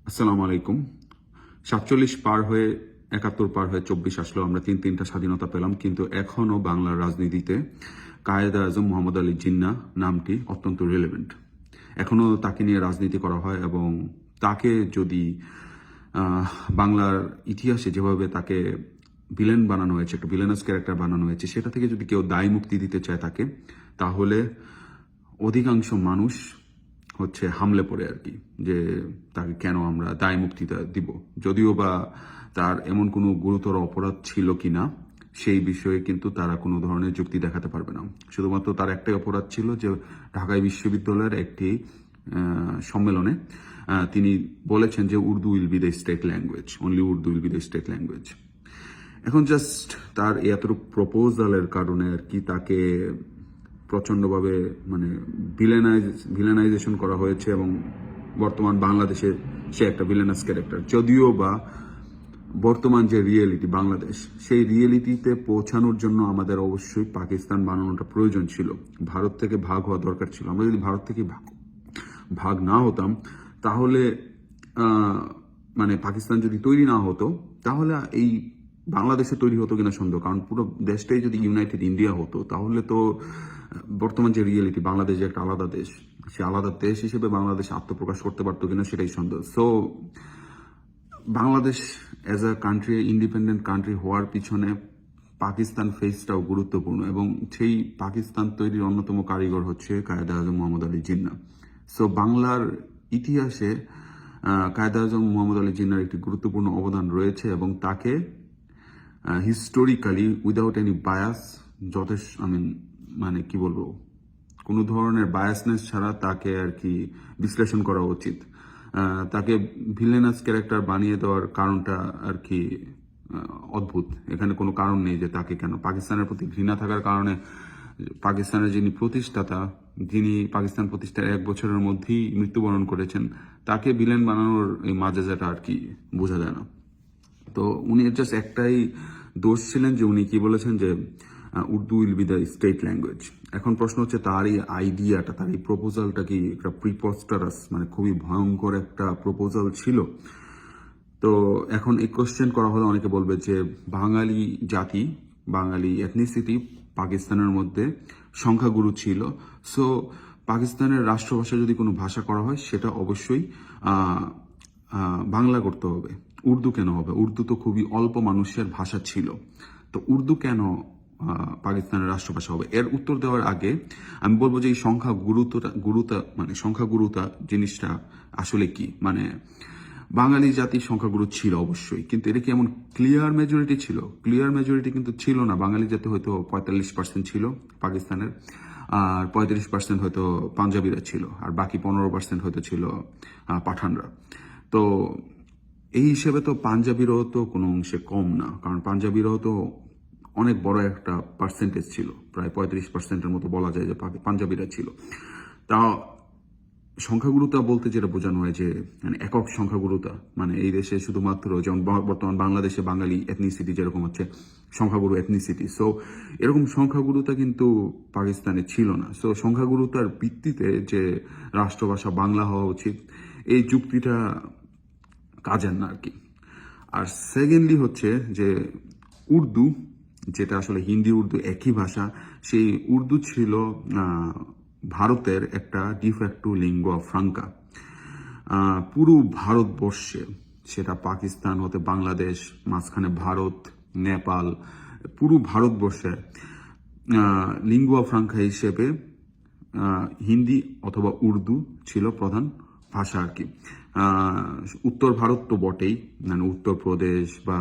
আসসালামু আলাইকুম। ৪৭ পার হয়ে ৭১ পার হয়ে ২৪ আসলো, আমরা তিনটা স্বাধীনতা পেলাম, কিন্তু এখনো বাংলার রাজনীতিতে কায়েদ আজম মোহাম্মদ আলী জিন্নাহ নামটি অত্যন্ত রিলেভেন্ট। এখনো তাকে নিয়ে রাজনীতি করা হয় এবং তাকে যদি বাংলার ইতিহাসে যেভাবে তাকে ভিলেন বানানো হয়েছে, একটা ভিলেনাস ক্যারেক্টার বানানো হয়েছে, সেটা থেকে যদি কেউ দায় মুক্তি দিতে চায় তাকে, তাহলে অধিকাংশ মানুষ হামলে পড়ে আর কি, যে তাকে কেন আমরা দায় মুক্তিটা দিব, যদিও বা তার এমন কোনো গুরুতর অপরাধ ছিল কিনা সেই বিষয়ে কিন্তু তারা কোনো ধরনের যুক্তি দেখাতে পারবে না। শুধুমাত্র তার একটাই অপরাধ ছিল যে ঢাকায় বিশ্ববিদ্যালয়ের একটি সম্মেলনে তিনি বলেছেন যে Urdu will be the state language, only Urdu will be the state language. এখন জাস্ট তার এতটুকু প্রপোজালের কারণে আর কি তাকে প্রচণ্ডভাবে ভিলেনাইজেশন করা হয়েছে এবং বর্তমান বাংলাদেশে সে একটা ভিলেনাস ক্যারেক্টার। যদিও বা বর্তমান যে রিয়েলিটি বাংলাদেশ, সেই রিয়েলিটিতে পৌঁছানোর জন্য আমাদের অবশ্যই পাকিস্তান বানানোটা প্রয়োজন ছিল, ভারত থেকে ভাগ হওয়া দরকার ছিল। আমরা যদি ভারত থেকে ভাগ না হতাম, তাহলে পাকিস্তান যদি তৈরি না হতো, তাহলে এই বাংলাদেশে তৈরি হতো কিনা সন্দেহ। কারণ পুরো দেশটাই যদি ইউনাইটেড ইন্ডিয়া হতো, তাহলে তো বর্তমান যে রিয়েলিটি, বাংলাদেশ যে একটা আলাদা দেশ, সে আলাদা দেশ হিসেবে বাংলাদেশ আত্মপ্রকাশ করতে পারতো কিনা সেটাই সন্দেহ। So Bangladesh as a country, independent country হওয়ার পিছনে পাকিস্তান ফেসটাও গুরুত্বপূর্ণ, এবং সেই পাকিস্তান তৈরির অন্যতম কারিগর হচ্ছে কায়েদ আজম মোহাম্মদ আলী জিন্নাহ। সো বাংলার ইতিহাসে কায়েদ আজম মোহাম্মদ আলী জিন্নাহর একটি গুরুত্বপূর্ণ অবদান রয়েছে, এবং তাকে হিস্টোরিক্যালি উইদাউট এনি বায়াস, যথেষ্ট কি বলবো, কোনো ধরনের বায়াসনেস ছাড়া তাকে আর কি বিশ্লেষণ করা উচিত। তাকে ভিলেনাস ক্যারেক্টার বানিয়ে দেওয়ার কারণটা আর কি অদ্ভুত। এখানে কোনো কারণ নেই যে তাকে কেন, পাকিস্তানের প্রতি ঘৃণা থাকার কারণে পাকিস্তানের যিনি প্রতিষ্ঠাতা, যিনি পাকিস্তান প্রতিষ্ঠার 1 বছরের মধ্যেই মৃত্যুবরণ করেছেন, তাকে ভিলেন বানানোর এই মাজাজাটা আর কি বোঝা যায় না। তো উনি জাস্ট একটাই দোষ ছিলেন যে উনি কি বলেছেন যে Urdu will be the state language. এখন প্রশ্ন হচ্ছে তার এই আইডিয়াটা, তার এই প্রপোজালটা কি একটা প্রিপস্টারাস, খুবই ভয়ঙ্কর একটা প্রপোজাল ছিল। তো এখন এই কোশ্চেন করা হলে অনেকে বলবে যে বাঙালি জাতি, বাঙালি এথনিসিটি পাকিস্তানের মধ্যে সংখ্যাগুরু ছিল। সো পাকিস্তানের রাষ্ট্রভাষা যদি কোনো ভাষা করা হয়, সেটা অবশ্যই বাংলা করতে হবে। উর্দু কেন হবে? উর্দু তো খুবই অল্প মানুষের ভাষা ছিল, তো উর্দু কেন পাকিস্তানের রাষ্ট্রভাষা হবে? এর উত্তর দেওয়ার আগে আমি বলবো যে এই সংখ্যাগুরুতা জিনিসটা আসলে কি। বাঙালি জাতির সংখ্যাগুরু ছিল অবশ্যই, কিন্তু এটা কি এমন ক্লিয়ার মেজরিটি ছিল? ক্লিয়ার মেজরিটি কিন্তু ছিল না। বাঙালি জাতি হয়তো 45% ছিল পাকিস্তানের, আর 35% হয়তো পাঞ্জাবিরা ছিল, আর বাকি 15% হয়তো ছিল পাঠানরা। তো এই হিসেবে তো পাঞ্জাবিরাও তো কোনো অংশে কম না, কারণ পাঞ্জাবিরাও তো অনেক বড় একটা পার্সেন্টেজ ছিল, প্রায় 35%-এর মতো বলা যায় যে পাঞ্জাবিরা ছিল। তা সংখ্যাগুরুতা বলতে যেটা বোঝানো হয় যে একক সংখ্যাগুরুতা, এই দেশে শুধুমাত্র, যেমন বর্তমান বাংলাদেশে বাঙালি এথনিসিটি যেরকম হচ্ছে সংখ্যাগুরু এথনিসিটি, সো এরকম সংখ্যাগুরুতা কিন্তু পাকিস্তানে ছিল না। সো সংখ্যাগুরুতার ভিত্তিতে যে রাষ্ট্রভাষা বাংলা হওয়া উচিত, এই যুক্তিটা কাজের না আর কি। আর সেকেন্ডলি হচ্ছে যে উর্দু, যেটা আসলে হিন্দি উর্দু একই ভাষা, সেই উর্দু ছিল ভারতের একটা ডিফ্যাক্টো লিঙ্গুয়া ফ্রাঙ্কা। পুরো ভারতবর্ষে, সেটা পাকিস্তান হতে বাংলাদেশ, মাঝখানে ভারত, নেপাল, পুরো ভারতবর্ষে লিঙ্গুয়া ফ্রাঙ্কা হিসেবে হিন্দি অথবা উর্দু ছিল প্রধান ভাষা আর কি। উত্তর ভারত তো বটেই, উত্তরপ্রদেশ বা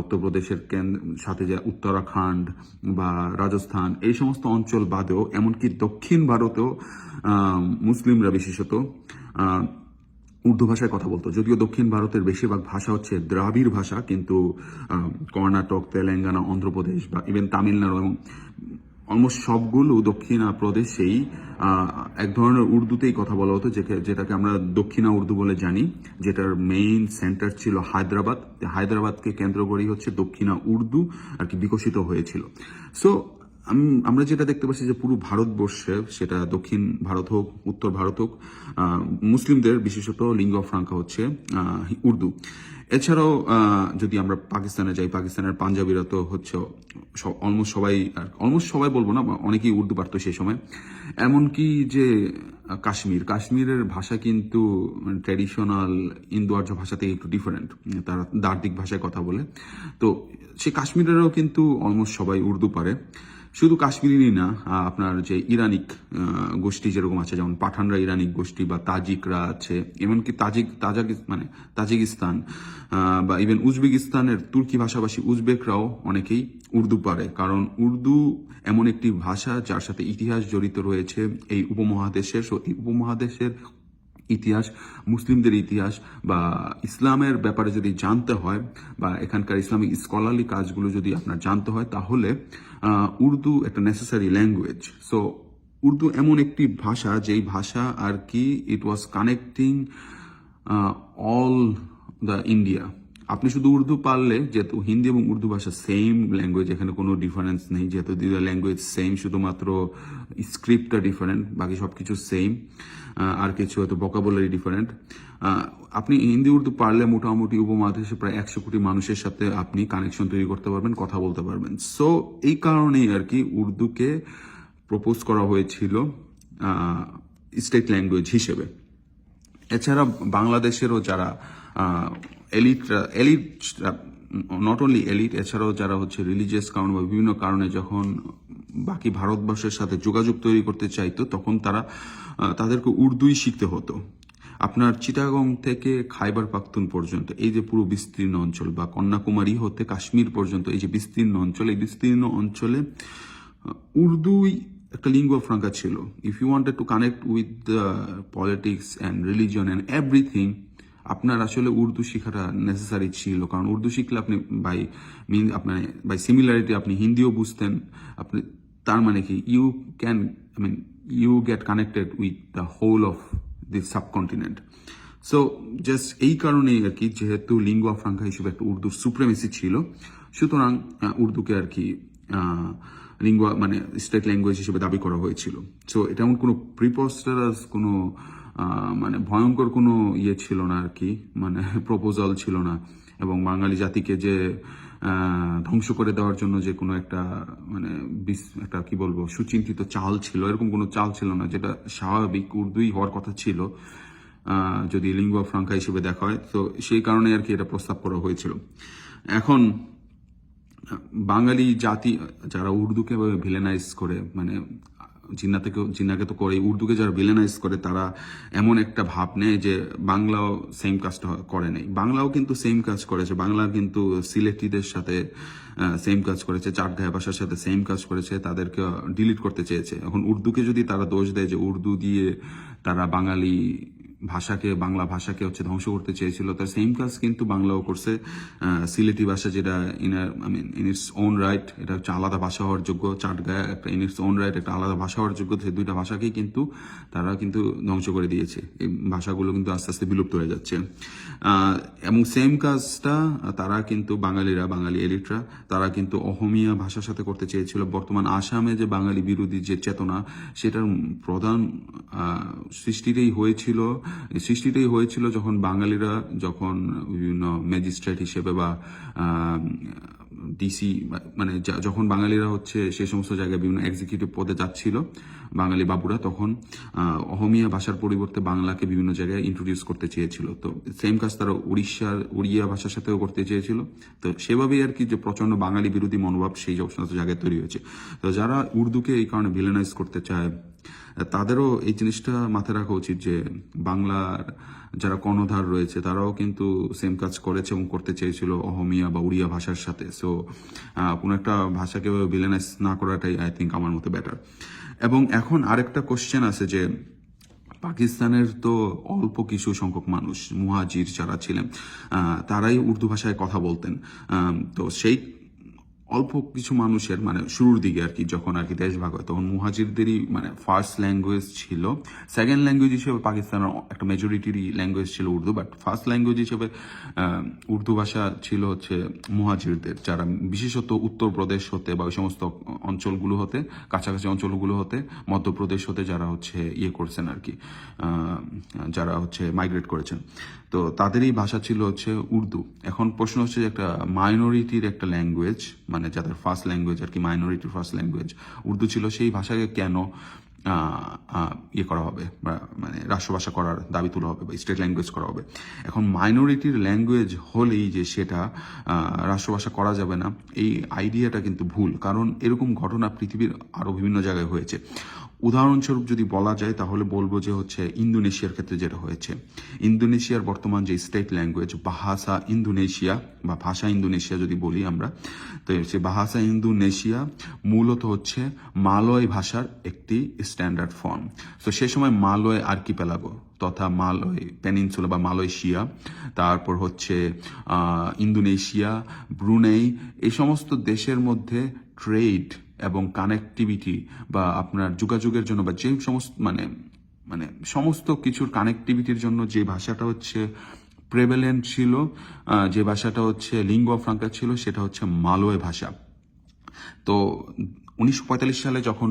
উত্তরপ্রদেশের সাথে যে উত্তরাখণ্ড বা রাজস্থান, এই সমস্ত অঞ্চল বাদেও এমনকি দক্ষিণ ভারতেও মুসলিমরা বিশেষত উর্দু ভাষায় কথা বলতো। যদিও দক্ষিণ ভারতের বেশিরভাগ ভাষা হচ্ছে দ্রাবিড় ভাষা, কিন্তু কর্ণাটক, তেলেঙ্গানা, অন্ধ্রপ্রদেশ বা ইভেন তামিলনাড়ু এবং অলমোস্ট সবগুলো দক্ষিণা প্রদেশেই এক ধরনের উর্দুতেই কথা বলা হতো, যেটাকে আমরা দক্ষিণা উর্দু বলে জানি, যেটার মেইন সেন্টার ছিল হায়দ্রাবাদকে কেন্দ্র করেই হচ্ছে দক্ষিণা উর্দু আর কি বিকশিত হয়েছিল। সো আমরা যেটা দেখতে পাচ্ছি যে পুরো ভারতবর্ষে, সেটা দক্ষিণ ভারত হোক উত্তর ভারত হোক, মুসলিমদের বিশেষত লিঙ্গা ফ্রাঙ্কা হচ্ছে উর্দু। এছাড়াও যদি আমরা পাকিস্তানে যাই, পাকিস্তানের পাঞ্জাবিরা তো হচ্ছে অলমোস্ট সবাই বলবো না, অনেকেই উর্দু পারতো সেই সময়। এমনকি যে কাশ্মীরের ভাষা কিন্তু ট্র্যাডিশনাল ইন্দো আর্য ভাষা থেকে একটু ডিফারেন্ট, তারা দার্দিক ভাষায় কথা বলে। তো সে কাশ্মীরেরও কিন্তু অলমোস্ট সবাই উর্দু পারে। শুধু কাশ্মীরি না, আপনার যে ইরানিক গোষ্ঠী যেরকম আছে, যেমন পাঠানরা ইরানিক গোষ্ঠী, বা তাজিকরা আছে, এমনকি তাজিকিস্তান বা ইভেন উজবেকিস্তানের তুর্কি ভাষাভাষী উজবেকরাও অনেকেই উর্দু পারে। কারণ উর্দু এমন একটি ভাষা যার সাথে ইতিহাস জড়িত রয়েছে এই উপমহাদেশের। এই উপমহাদেশের ইতিহাস, মুসলিমদের ইতিহাস বা ইসলামের ব্যাপারে যদি জানতে হয়, বা এখানকার ইসলামিক স্কলারলি কাজগুলো যদি আপনার জানতে হয়, তাহলে উর্দু একটা নেসেসারি ল্যাঙ্গুয়েজ। সো উর্দু এমন একটি ভাষা, যেই ভাষা আর কি ইট ওয়াজ কানেক্টিং অল দ্য ইন্ডিয়া। আপনি শুধু উর্দু পারলে, যেহেতু হিন্দি এবং উর্দু ভাষা সেম ল্যাঙ্গুয়েজ, এখানে কোনো ডিফারেন্স নেই, যেহেতু দুটো ল্যাঙ্গুয়েজ সেম, শুধুমাত্র স্ক্রিপ্টটা ডিফারেন্ট, বাকি সবকিছু সেম, আর কিছু হয়তো ভোকাবুলারি ডিফারেন্ট। আপনি হিন্দি উর্দু পারলে মোটামুটি উপমহাদেশে প্রায় 100 কোটি মানুষের সাথে আপনি কানেকশন তৈরি করতে পারবেন, কথা বলতে পারবেন। সো এই কারণেই আর কি উর্দুকে প্রপোজ করা হয়েছিল স্টেট ল্যাঙ্গুয়েজ হিসেবে। এছাড়া বাংলাদেশেরও যারা এলিট, নট অনলি এলিট, এছাড়াও যারা হচ্ছে রিলিজিয়াস কারণ বা বিভিন্ন কারণে যখন বাকি ভারতবর্ষের সাথে যোগাযোগ তৈরি করতে চাইতো, তখন তাদেরকে উর্দুই শিখতে হতো। আপনার চিটাগং থেকে খাইবার পাখতুন পর্যন্ত এই যে পুরো বিস্তীর্ণ অঞ্চল, বা কন্যাকুমারী হতে কাশ্মীর পর্যন্ত এই যে বিস্তীর্ণ অঞ্চল, এই বিস্তীর্ণ অঞ্চলে উর্দুই একটা লিঙ্গুয়া ফ্রাঙ্কা ছিল। If you wanted to connect with the politics and religion and everything, আপনার আসলে উর্দু শেখাটা নেসেসারি ছিল। কারণ উর্দু শিখলে আপনি বাই সিমিলারিটি আপনি হিন্দিও বুঝতেন। আপনি তার মানে কি, you get connected with the whole of the subcontinent. So just এই কারণেই আর কি, যেহেতু লিঙ্গুয়া ফ্রাঙ্কা হিসেবে একটা উর্দুর সুপ্রেমেসি ছিল, সুতরাং উর্দুকে আর কি লিঙ্গুয়া স্টেট ল্যাঙ্গুয়েজ হিসেবে দাবি করা হয়েছিল। সো এটা এমন কোনো প্রিপস্টারাস কোনো ভয়ঙ্কর কোনো ইয়ে ছিল না আর কি, প্রপোজাল ছিল না। এবং বাঙালি জাতিকে যে ধ্বংস করে দেওয়ার জন্য যে কোনো একটা একটা কি বলবো সুচিন্তিত চাল ছিল, এরকম কোনো চাল ছিল না। যেটা স্বাভাবিক, উর্দুই হওয়ার কথা ছিল যদি লিঙ্গুয়া ফ্রাঙ্কা হিসেবে দেখা হয়। তো সেই কারণে আর কি এটা প্রস্তাব করা হয়েছিল। এখন বাঙালি জাতি যারা উর্দুকে ভিলেনাইজ করে, জিন্নাকে তো করে, উর্দুকে যারা ভিলেনাইজ করে, তারা এমন একটা ভাব নেয় যে বাংলাও সেম কাজটা করে নেই। বাংলাও কিন্তু সেম কাজ করেছে। বাংলা কিন্তু সিলেটিদের সাথে সেম কাজ করেছে, চাটগাঁয়া ভাষার সাথে সেম কাজ করেছে, তাদেরকে ডিলিট করতে চেয়েছে। এখন উর্দুকে যদি তারা দোষ দেয় যে উর্দু দিয়ে তারা বাংলা ভাষাকে হচ্ছে ধ্বংস করতে চেয়েছিল, তার সেম কাজ কিন্তু বাংলাও করছে। সিলেটি ভাষা যেটা ইন ইটস ওন রাইট, এটা হচ্ছে আলাদা ভাষা হওয়ার যোগ্য। চাটগাঁয়া একটা ইন ইটস ওন রাইট একটা আলাদা ভাষা হওয়ার যোগ্য। সেই দুইটা ভাষাকেই কিন্তু তারা কিন্তু ধ্বংস করে দিয়েছে। এই ভাষাগুলো কিন্তু আস্তে আস্তে বিলুপ্ত হয়ে যাচ্ছে। এবং সেম কাজটা তারা কিন্তু বাঙালি এলিটরা তারা কিন্তু অহমিয়া ভাষার সাথে করতে চেয়েছিল। বর্তমান আসামে যে বাঙালি বিরোধী যে চেতনা, সেটার প্রধান সৃষ্টিটাই হয়েছিল যখন বাঙালিরা বিভিন্ন ম্যাজিস্ট্রেট হিসেবে বা ডিসি যখন বাঙালিরা হচ্ছে সে সমস্ত জায়গায় বিভিন্ন এক্সিকিউটিভ পদে যাচ্ছিল বাঙালি বাবুরা, তখন অহমিয়া ভাষার পরিবর্তে বাংলাকে বিভিন্ন জায়গায় ইন্ট্রোডিউস করতে চেয়েছিল। তো সেম কাজ তারা উড়িয়া ভাষার সাথেও করতে চেয়েছিল। তো সেভাবেই আর কি যে প্রচন্ড বাঙালি বিরোধী মনোভাব সেই সমস্ত জায়গায় তৈরি হয়েছে। তো যারা উর্দুকে এই কারণে ভিলেনাইজ করতে চায়, তাদেরও এই জিনিসটা মাথায় রাখা উচিত যে বাংলার যারা কর্ণধার রয়েছে তারাও কিন্তু সেম কাজ করেছে এবং করতে চেয়েছিল অহমিয়া বা উড়িয়া ভাষার সাথে। সো কোনো একটা ভাষাকে ভিলেনাইজ না করাটাই আই থিঙ্ক আমার মতে বেটার। এবং এখন আরেকটা কোশ্চেন আছে যে পাকিস্তানের তো অল্প কিছু সংখ্যক মানুষ মুহাজির যারা ছিলেন, তারাই উর্দু ভাষায় কথা বলতেন। তো সেই অল্প কিছু মানুষের মানে শুরুর দিকে আর কি, যখন আর কি দেশ ভাগ হয়, তখন মুহাজিরদেরই মানে ফার্স্ট ল্যাঙ্গুয়েজ ছিল। সেকেন্ড ল্যাঙ্গুয়েজ হিসেবে পাকিস্তানের একটা মেজরিটিরই ল্যাঙ্গুয়েজ ছিল উর্দু, বাট ফার্স্ট ল্যাঙ্গুয়েজ হিসেবে উর্দু ভাষা ছিল হচ্ছে মুহাজিরদের, যারা বিশেষত উত্তরপ্রদেশ হতে বা ওই সমস্ত অঞ্চলগুলো হতে, কাছাকাছি অঞ্চলগুলো হতে, মধ্যপ্রদেশ হতে যারা হচ্ছে ইয়ে করছেন আর কি, যারা হচ্ছে মাইগ্রেট করেছেন, তো তাদেরই ভাষা ছিল হচ্ছে উর্দু। এখন প্রশ্ন হচ্ছে যে একটা মাইনরিটির একটা ল্যাঙ্গুয়েজ, মানে যাদের ফার্স্ট ল্যাঙ্গুয়েজ আর কি, মাইনরিটির ফার্স্ট ল্যাঙ্গুয়েজ উর্দু ছিল, সেই ভাষাকে কেন ইয়ে করা হবে বা মানে রাষ্ট্রভাষা করার দাবি তোলা হবে বা স্টেট ল্যাঙ্গুয়েজ করা হবে? এখন মাইনরিটির ল্যাঙ্গুয়েজ হলেই যে সেটা রাষ্ট্রভাষা করা যাবে না, এই আইডিয়াটা কিন্তু ভুল। কারণ এরকম ঘটনা পৃথিবীর আরো বিভিন্ন জায়গায় হয়েছে। উদাহরণস্বরূপ যদি বলা যায় তাহলে বলবো যে হচ্ছে ইন্দোনেশিয়ার ক্ষেত্রে যেটা হয়েছে, ইন্দোনেশিয়ার বর্তমান যে স্টেট ল্যাঙ্গুয়েজ বাহাসা ইন্দোনেশিয়া বা ভাষা ইন্দোনেশিয়া যদি বলি আমরা, তো সে বাহাসা ইন্দোনেশিয়া মূলত হচ্ছে মালয় ভাষার একটি স্ট্যান্ডার্ড ফর্ম। তো সে সময় মালয় আর্কিপেলাগো তথা মালয় পেনিনসুলা বা মালয়েশিয়া, তারপর হচ্ছে ইন্দোনেশিয়া, ব্রুনেই, এই সমস্ত দেশের মধ্যে ট্রেড এবং কানেক্টিভিটি বা আপনার যোগাযোগের জন্য বা যে সমস্ত মানে মানে সমস্ত কিছুর কানেক্টিভিটির জন্য যে ভাষাটা হচ্ছে প্রেভেলেন্ট ছিল, যে ভাষাটা হচ্ছে লিঙ্গুয়া ফ্রাঙ্কা ছিল, সেটা হচ্ছে মালয় ভাষা। তো 1945 সালে যখন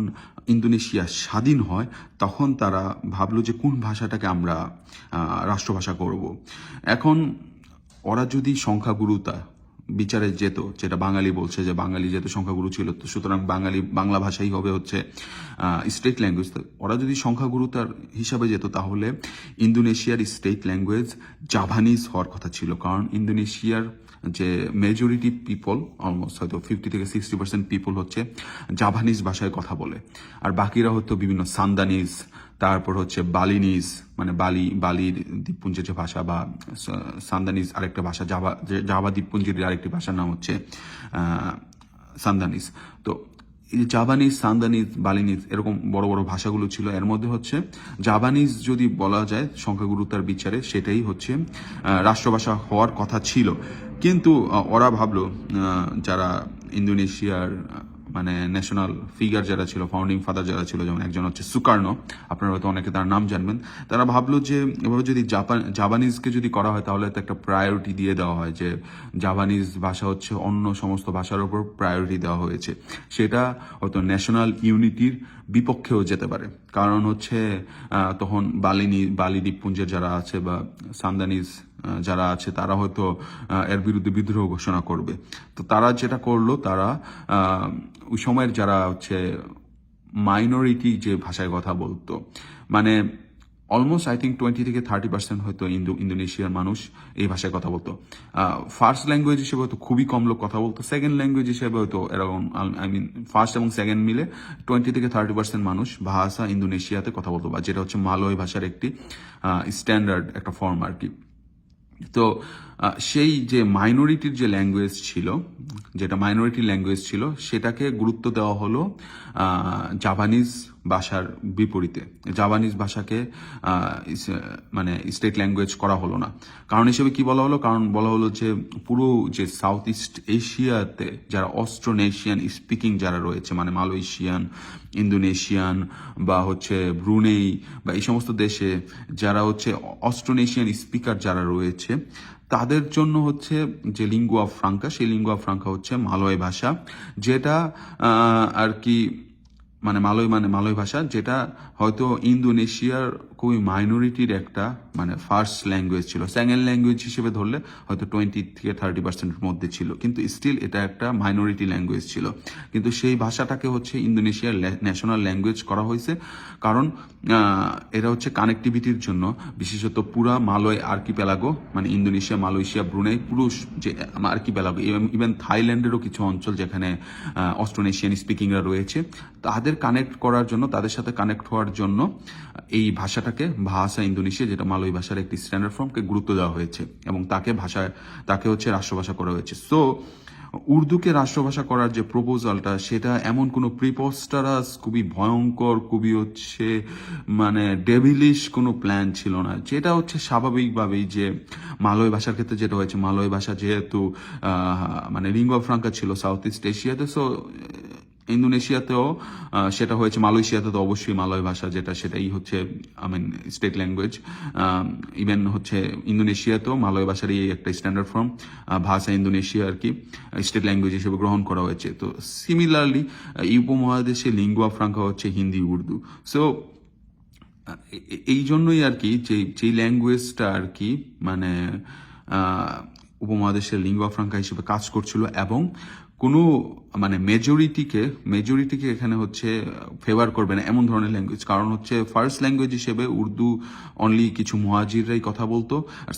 ইন্দোনেশিয়া স্বাধীন হয়, তখন তারা ভাবলো যে কোন ভাষাটাকে আমরা রাষ্ট্রভাষা করব। এখন ওরা যদি সংখ্যাগুরুতা বিচারে যেত, যেটা বাঙালি বলছে যে বাঙালি যেহেতু সংখ্যাগুরু ছিল, তো সুতরাং বাংলা ভাষাই হবে হচ্ছে স্টেট ল্যাঙ্গুয়েজ। ওরা যদি সংখ্যাগুরুতার হিসাবে যেত, তাহলে ইন্দোনেশিয়ার স্টেট ল্যাঙ্গুয়েজ জাভানিজ হওয়ার কথা ছিল। কারণ ইন্দোনেশিয়ার যে মেজরিটি পিপল, অলমোস্ট হয়তো 50 থেকে 60% পিপল হচ্ছে জাভানিজ ভাষায় কথা বলে, আর বাকিরা হতো বিভিন্ন সান্দানিজ, তারপর হচ্ছে বালিনিজ, মানে বালির দ্বীপপুঞ্জের যে ভাষা, বা সান্দানিজ আরেকটা ভাষা, জাভা দ্বীপপুঞ্জের আরেকটি ভাষার নাম হচ্ছে সান্দানিজ। তো এই জাভানিজ, সান্দানিজ, বালিনিজ এরকম বড় বড় ভাষাগুলো ছিল। এর মধ্যে হচ্ছে জাভানিজ যদি বলা যায় সংখ্যাগুরুতার বিচারে, সেটাই হচ্ছে রাষ্ট্রভাষা হওয়ার কথা ছিল। কিন্তু ওরা ভাবলো, যারা ইন্দোনেশিয়ার মানে ন্যাশনাল ফিগার যারা ছিল, ফাউন্ডিং ফাদার যারা ছিল, যেমন একজন হচ্ছে সুকার্নো, আপনারা হয়তো অনেকে তার নাম জানবেন, তারা ভাবলো যে এভাবে যদি জাপানিজকে যদি করা হয়, তাহলে তো একটা প্রায়োরিটি দিয়ে দেওয়া হয়, যে জাপানিজ ভাষা হচ্ছে অন্য সমস্ত ভাষার উপর প্রায়োরিটি দেওয়া হয়েছে, সেটা হয়তো ন্যাশনাল ইউনিটির বিপক্ষেও যেতে পারে। কারণ হচ্ছে তখন বালি দ্বীপপুঞ্জের যারা আছে বা সান্দানিজ যারা আছে, তারা হয়তো এর বিরুদ্ধে বিদ্রোহ ঘোষণা করবে। তো তারা যেটা করলো, তারা ওই সময়ের যারা হচ্ছে মাইনরিটি যে ভাষায় কথা বলতো, মানে অলমোস্ট আই থিঙ্ক 20 থেকে 30% হয়তো ইন্দোনেশিয়ার মানুষ এই ভাষায় কথা বলতো। ফার্স্ট ল্যাঙ্গুয়েজ হিসেবে হয়তো খুবই কম লোক কথা বলতো, সেকেন্ড ল্যাঙ্গুয়েজ হিসেবে হয়তো এরকম আই মিন ফার্স্ট এবং সেকেন্ড মিলে 20 থেকে 30% মানুষ ভাষা ইন্দোনেশিয়াতে কথা বলতো, বা যেটা হচ্ছে মালয় ভাষার একটি স্ট্যান্ডার্ড একটা ফর্ম আর কি। তো সেই যে মাইনরিটির যে ল্যাঙ্গুয়েজ ছিল, যেটা মাইনরিটি ল্যাঙ্গুয়েজ ছিল, সেটাকে গুরুত্ব দেওয়া হলো জাপানিজ ভাষার বিপরীতে। জাপানিজ ভাষাকে মানে স্টেট ল্যাঙ্গুয়েজ করা হলো না। কারণ হিসেবে কি বলা হলো? কারণ বলা হলো যে পুরো যে সাউথ ইস্ট এশিয়াতে যারা অস্ট্রোনেশিয়ান স্পিকিং যারা রয়েছে, মানে মালয়েশিয়ান, ইন্দোনেশিয়ান বা হচ্ছে ব্রুনেই বা এই সমস্ত দেশে যারা হচ্ছে অস্ট্রোনেশিয়ান স্পিকার যারা রয়েছে, তাদের জন্য হচ্ছে যে লিঙ্গুয়া ফ্রাঙ্কা, সেই লিঙ্গুয়া ফ্রাঙ্কা হচ্ছে মালয় ভাষা, যেটা আর কি মানে মালয় ভাষা, যেটা হয়তো ইন্দোনেশিয়ার খুবই মাইনরিটির একটা মানে ফার্স্ট ল্যাঙ্গুয়েজ ছিল। সেকেন্ড ল্যাঙ্গুয়েজ হিসেবে ধরলে হয়তো 20 থেকে 30%-এর মধ্যে ছিল, কিন্তু স্টিল এটা একটা মাইনরিটি ল্যাঙ্গুয়েজ ছিল। কিন্তু সেই ভাষাটাকে হচ্ছে ইন্দোনেশিয়ার ন্যাশনাল ল্যাঙ্গুয়েজ করা হয়েছে, কারণ এটা হচ্ছে কানেক্টিভিটির জন্য, বিশেষত পুরা মালয় আর্কিপেলাগো, মানে ইন্দোনেশিয়া, মালয়েশিয়া, ব্রুনেই, পুরো যে আর্কিপেলাগো, ইভেন থাইল্যান্ডেরও কিছু অঞ্চল যেখানে অস্ট্রোনেশিয়ান স্পিকিংরা রয়েছে, তাদের কানেক্ট করার জন্য, তাদের সাথে কানেক্ট হওয়ার জন্য এই ভাষাটাকে ভাষা ইন্দোনেশিয়া, যেটা মালয় ভাষার একটি স্ট্যান্ডার্ড ফর্মকে গুরুত্ব দেওয়া হয়েছে এবং তাকে হচ্ছে রাষ্ট্রভাষা করা হয়েছে। সো উর্দুকে রাষ্ট্রভাষা করার যে প্রপোজালটা, সেটা এমন কোনো প্রিপস্টারাস, খুবই ভয়ঙ্কর, খুবই হচ্ছে মানে ডেভিলিশ কোনো প্ল্যান ছিল না। যেটা হচ্ছে স্বাভাবিকভাবেই যে মালয় ভাষার ক্ষেত্রে যেটা হয়েছে, মালয় ভাষা যেহেতু মানে লিঙ্গুয়া ফ্রাঙ্কা ছিল সাউথ ইস্ট এশিয়াতে, সো ইন্দোনেশিয়াতেও সেটা হয়েছে, মালয়েশিয়াতে তো অবশ্যই মালয় ভাষা যেটা সেটাই হচ্ছে স্টেট ল্যাঙ্গুয়েজ। ইভেন হচ্ছে ইন্দোনেশিয়াতেও মালয় ভাষারই একটা স্ট্যান্ডার্ড ফর্ম ভাষা ইন্দোনেশিয়া আর কি স্টেট ল্যাঙ্গুয়েজ হিসেবে গ্রহণ করা হয়েছে। তো সিমিলারলি এই উপমহাদেশে লিঙ্গুয়া ফ্রাঙ্কা হচ্ছে হিন্দি, উর্দু। সো এই জন্যই আর কি যেই ল্যাঙ্গুয়েজটা আর কি মানে উপমহাদেশের লিঙ্গুয়া ফ্রাঙ্কা হিসেবে কাজ করছিল, এবং কোনো মানে মেজরিটিকে এখানে হচ্ছে ফেভার করবে না এমন ধরনের ল্যাঙ্গুয়েজ। কারণ হচ্ছে ফার্স্ট ল্যাঙ্গুয়েজ হিসেবে উর্দু অনলি কিছু মুহাজিররাই কথা বলতো, আর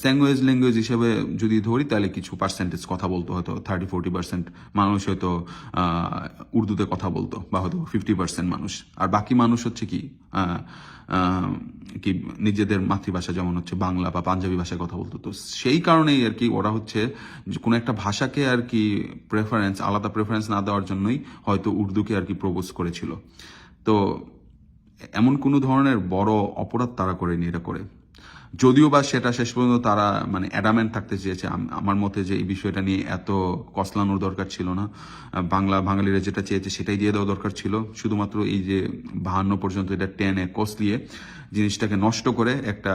ল্যাঙ্গুয়েজ হিসেবে যদি ধরি তাহলে কিছু পার্সেন্টেজ কথা বলতো, হয়তো 30-40% মানুষ হয়তো উর্দুতে কথা বলতো, বা হয়তো 50% মানুষ, আর বাকি মানুষ হচ্ছে কি নিজেদের মাতৃভাষা যেমন হচ্ছে বাংলা বা পাঞ্জাবি ভাষায় কথা বলতো। তো সেই কারণেই আর কি ওরা হচ্ছে কোনো একটা ভাষাকে আর কি আলাদা প্রেফারেন্স না দেওয়ার জন্যই হয়তো উর্দুকে আর কি প্রপোজ করেছিল। তো এমন কোনো ধরনের বড় অপরাধ তারা করেনি এটা করে, যদিও বা সেটা শেষ পর্যন্ত তারা মানে অ্যাডামেন্ট থাকতে চেয়েছে। আমার মতে যে এই বিষয়টা নিয়ে এত কসলানোর দরকার ছিল না, বাঙালিরা যেটা চেয়েছে সেটাই দিয়ে দেওয়া দরকার ছিল। শুধুমাত্র এই যে 52 পর্যন্ত এটা টেনে কসলিয়ে জিনিসটাকে নষ্ট করে একটা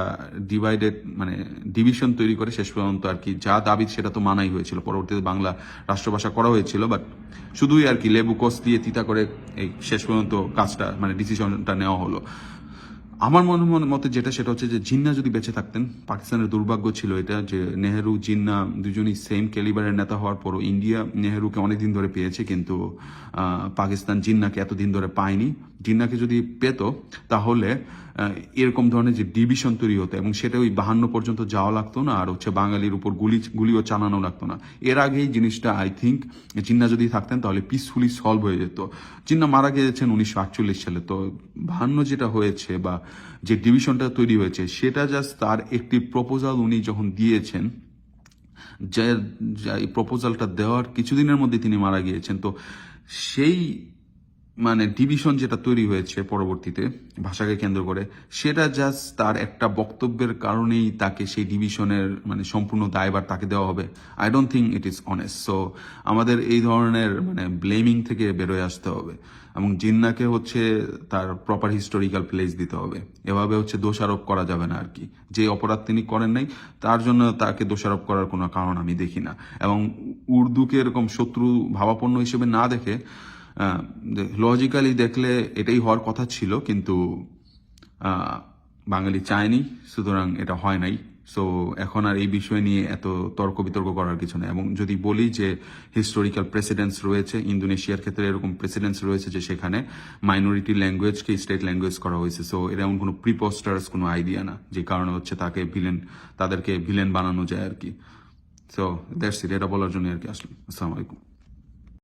মানে ডিভিশন তৈরি করে শেষ পর্যন্ত আর কি যা দাবি সেটা তো মানাই হয়েছিল, পরবর্তীতে বাংলা রাষ্ট্রভাষা করা হয়েছিল, বাট শুধুই আর কি লেবু কস দিয়ে তিতা করে এই শেষ পর্যন্ত কাজটা মানে ডিসিশনটা নেওয়া হলো। আমার মতে যেটা সেটা হচ্ছে যে জিন্না যদি বেঁচে থাকতেন, পাকিস্তানের দুর্ভাগ্য ছিল এটা যে নেহেরু জিন্না দুজনই সেম ক্যালিবারের নেতা হওয়ার পরও ইন্ডিয়া নেহেরুকে অনেকদিন ধরে পেয়েছে, কিন্তু পাকিস্তান জিন্নাকে এতদিন ধরে পায়নি। জিন্নাকে যদি পেত তাহলে এরকম ধরনের যে ডিভিশন তৈরি হতো, এবং সেটা ওই 52 পর্যন্ত যাওয়া লাগতো না, আর হচ্ছে বাঙালির উপর গুলিও চালানো লাগতো না। এর আগেই জিনিসটা আই থিঙ্ক জিন্না যদি থাকতেন তাহলে পিসফুলি সলভ হয়ে যেত। জিন্না মারা গিয়েছেন 1948 সালে। তো 52 যেটা হয়েছে বা যে ডিভিশনটা তৈরি হয়েছে সেটা জাস্ট তার একটি প্রপোজাল উনি যখন দিয়েছেন, যে এই প্রপোজালটা দেওয়ার কিছুদিনের মধ্যে তিনি মারা গিয়েছেন। তো সেই মানে ডিভিশন যেটা তৈরি হয়েছে পরবর্তীতে ভাষাকে কেন্দ্র করে, সেটা জাস্ট তার একটা বক্তব্যের কারণেই তাকে সেই ডিভিশনের মানে সম্পূর্ণ দায়ভার তাকে দেওয়া হবে। I don't think it is honest. So আমাদের এই ধরনের মানে ব্লেমিং থেকে বেরোয় আসতে হবে, এবং জিন্নাকে হচ্ছে তার প্রপার হিস্টোরিক্যাল প্লেস দিতে হবে। এভাবে হচ্ছে দোষারোপ করা যাবে না আর কি। যে অপরাধ তিনি করেন নাই তার জন্য তাকে দোষারোপ করার কোনো কারণ আমি দেখি না, এবং উর্দুকে এরকম শত্রু ভাবাপন্ন হিসেবে না দেখে লজিক্যালি দেখলে এটাই হওয়ার কথা ছিল, কিন্তু বাঙালি চায়নি, সুতরাং এটা হয় নাই। সো এখন আর এই বিষয় নিয়ে এত তর্ক বিতর্ক করার কিছু নেই। এবং যদি বলি যে হিস্টোরিক্যাল প্রেসিডেন্স রয়েছে, ইন্দোনেশিয়ার ক্ষেত্রে এরকম প্রেসিডেন্স রয়েছে যে সেখানে মাইনরিটি ল্যাঙ্গুয়েজকে স্টেট ল্যাঙ্গুয়েজ করা হয়েছে। সো এটা এমন কোনো প্রিপোস্টার্স কোনো আইডিয়া না যে কারণে হচ্ছে তাদেরকে ভিলেন বানানো যায় আর কি। সো দ্যাটস ইট, এটা বলার জন্য আর কি আসলে। আসসালামু আলাইকুম।